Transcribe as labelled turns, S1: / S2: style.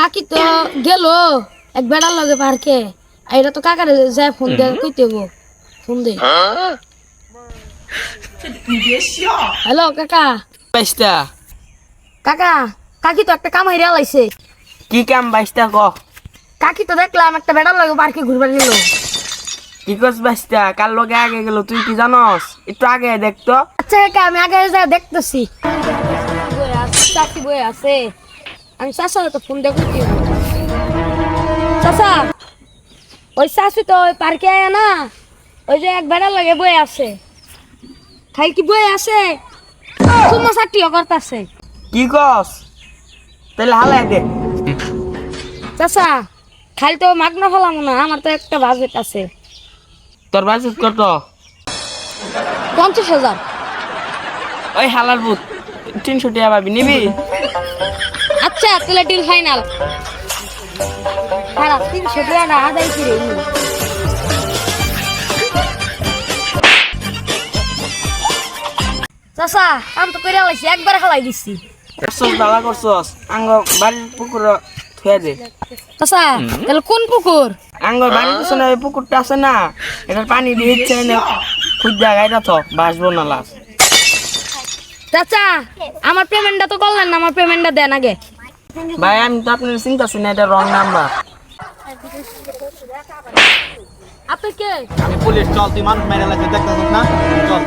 S1: কাকি তো গেল এক বেড়ার লগে পার্কে। এটা তো কাকারে যায় ফোন দে কইতে গো ফোন দে। হ্যালো কাকা।
S2: বাইশটা
S1: কাকা কাকি তো একটা কাম হাইরা লাইছে।
S2: কি কাম বাইশটা ক
S1: কাকি তো দেখলাম একটা বেড়ার লগে পার্কে ঘুরবার গেল।
S2: কি করছ বাইশটা কার লগে আগে গেল তুই কি জানস একটু আগে দেখতো।
S1: আচ্ছা কাকা আমি আগে যা দেখতেছি। চাচি বই আছে আমি চাচা তো ফোন দে কইতে চাচা ওই চাচি তো ওই পার্কে আয় না ওই যে এক বেড়ার লগে বই আছে খাই কি বই আছে তোমার চাকরিও করতেছে।
S2: কি কস তাহলে হালাই দে।
S1: চাচা খালি তো মাগনা ফেলাম না আমার তো একটা বাজেট আছে
S2: তোর বাজেট কত?
S1: 50,000।
S2: ওই হালার ভূত 300 টাকা পাবি নিবি?
S1: আচ্ছা তাহলে ডিল ফাইনাল। হ্যাঁ 300 টাকা না আদায় করে চাচা কাম তো করে লাইছি একবার খালাই দিছি।
S2: করছস ভালো করছস আঙ্গ বাড়ির পুকুর থুয়ে দে।
S1: চাচা তাহলে কোন পুকুর?
S2: আঙ্গ বাড়ির পিছনে ওই পুকুরটা আছে না এটার পানি দিয়ে ইচ্ছে না খুঁজা গাইটা তো বাসবো না লাস।
S1: চাচা আমার পেমেন্টটা তো করলেন না আমার পেমেন্টটা দেন আগে।
S2: ভাই আমি তো আপনার চিন্তাছি না এটা রং নাম্বার।
S1: আপনি কে?
S3: আমি পুলিশ চল তুই মানুষ মেরে লাগছে দেখতেছিস না চল